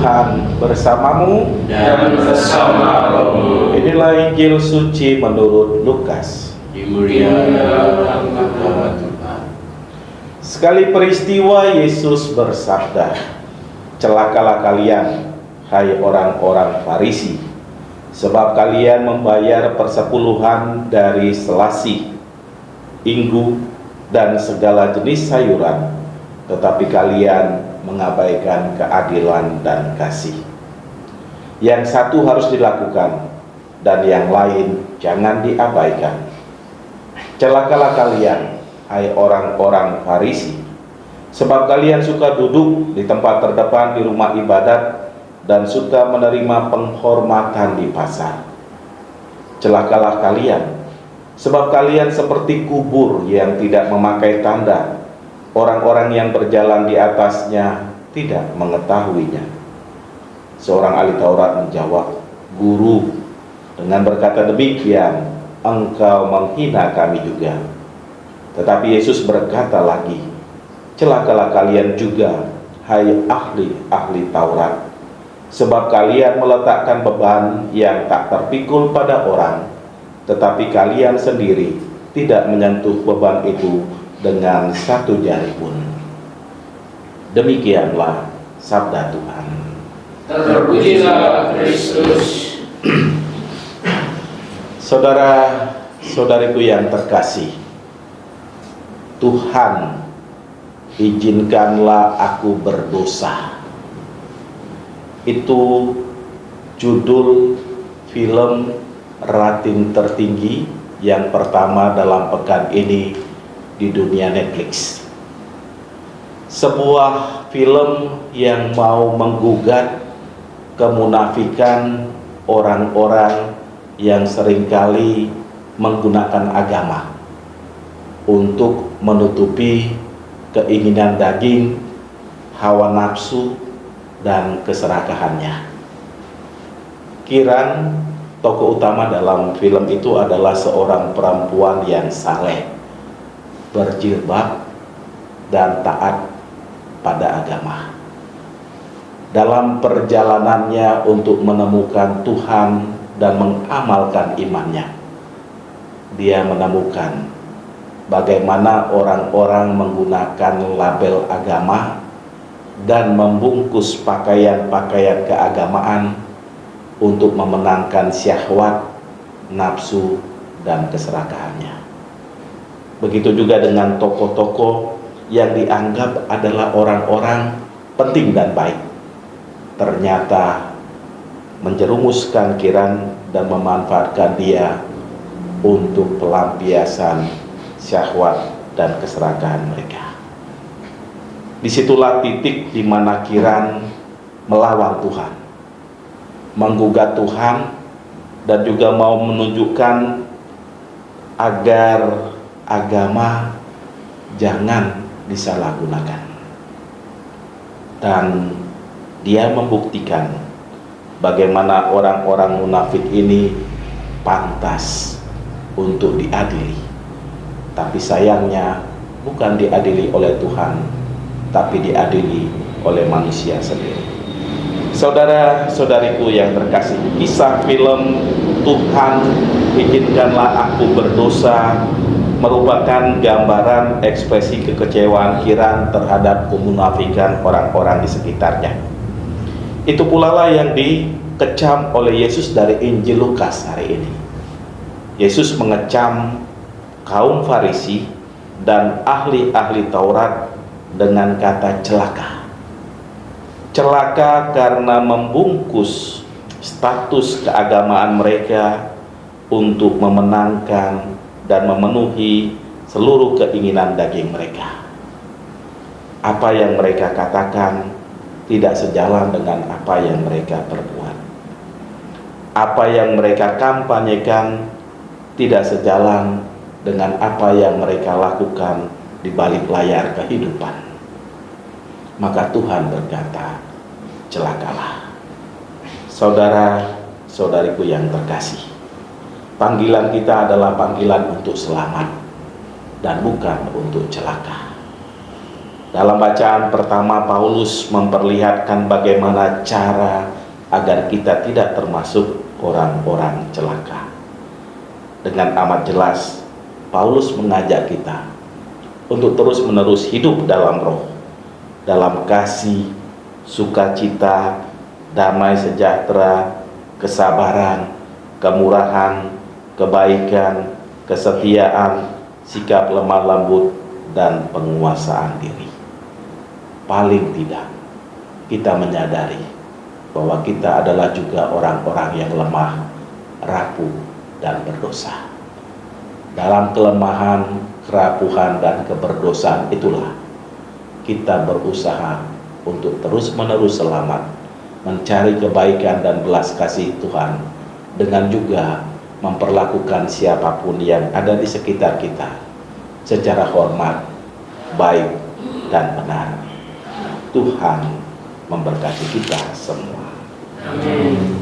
Tuhan bersamamu dan bersama rohmu. Inilah Injil suci menurut Lukas. Dimuliakan nama Tuhan. Sekali peristiwa Yesus bersabda, "Celakalah kalian, hai orang-orang Farisi, sebab kalian membayar persepuluhan dari selasih, inggu, dan segala jenis sayuran, tetapi kalian mengabaikan keadilan dan kasih. Yang satu harus dilakukan, dan yang lain jangan diabaikan. Celakalah kalian, hai orang-orang Farisi, sebab kalian suka duduk di tempat terdepan di rumah ibadat dan suka menerima penghormatan di pasar. Celakalah kalian, sebab kalian seperti kubur yang tidak memakai tanda. Orang-orang yang berjalan di atasnya tidak mengetahuinya." Seorang ahli Taurat menjawab, "Guru, dengan berkata demikian, engkau menghina kami juga." Tetapi Yesus berkata lagi, "Celakalah kalian juga, hai ahli-ahli Taurat, sebab kalian meletakkan beban yang tak terpikul pada orang, tetapi kalian sendiri tidak menyentuh beban itu dengan satu jari pun." Demikianlah sabda Tuhan. Terpujilah Kristus. Saudara-saudariku yang terkasih, Tuhan, izinkanlah aku berdosa. Itu judul film rating tertinggi yang pertama dalam pekan ini di dunia Netflix. Sebuah film yang mau menggugat kemunafikan orang-orang yang seringkali menggunakan agama untuk menutupi keinginan daging, hawa nafsu, dan keserakahannya. Kiran, tokoh utama dalam film itu adalah seorang perempuan yang saleh, berjilbab, dan taat pada agama. Dalam perjalanannya untuk menemukan Tuhan dan mengamalkan imannya, dia menemukan bagaimana orang-orang menggunakan label agama dan membungkus pakaian-pakaian keagamaan untuk memenangkan syahwat, nafsu, dan keserakahannya. Begitu juga dengan tokoh-tokoh yang dianggap adalah orang-orang penting dan baik, ternyata menjerumuskan Kiran dan memanfaatkan dia untuk pelampiasan syahwat dan keserakahan mereka. Disitulah titik di mana Kiran melawan Tuhan, menggugat Tuhan, dan juga mau menunjukkan agar agama jangan disalahgunakan. Dan dia membuktikan bagaimana orang-orang munafik ini pantas untuk diadili. Tapi sayangnya bukan diadili oleh Tuhan, tapi diadili oleh manusia sendiri. Saudara-saudariku yang terkasih, kisah film Tuhan, izinkanlah aku berdosa merupakan gambaran ekspresi kekecewaan Kiran terhadap kemunafikan orang-orang di sekitarnya. Itu pula lah yang dikecam oleh Yesus dari Injil Lukas hari ini. Yesus mengecam kaum Farisi dan ahli-ahli Taurat dengan kata celaka. Celaka karena membungkus status keagamaan mereka untuk memenangkan dan memenuhi seluruh keinginan daging mereka. Apa yang mereka katakan tidak sejalan dengan apa yang mereka perbuat. Apa yang mereka kampanyekan tidak sejalan dengan apa yang mereka lakukan di balik layar kehidupan. Maka Tuhan berkata, celakalah. Saudara-saudariku yang terkasih, panggilan kita adalah panggilan untuk selamat dan bukan untuk celaka. Dalam bacaan pertama, Paulus memperlihatkan bagaimana cara agar kita tidak termasuk orang-orang celaka. Dengan amat jelas, Paulus mengajak kita untuk terus-menerus hidup dalam roh, dalam kasih, sukacita, damai sejahtera, kesabaran, kemurahan, kebaikan, kesetiaan, sikap lemah lembut, dan penguasaan diri. Paling tidak, kita menyadari bahwa kita adalah juga orang-orang yang lemah, rapuh, dan berdosa. Dalam kelemahan, kerapuhan, dan keberdosaan itulah kita berusaha untuk terus-menerus selamat, mencari kebaikan dan belas kasih Tuhan, dengan juga memperlakukan siapapun yang ada di sekitar kita secara hormat, baik, dan benar. Tuhan memberkati kita semua. Amin.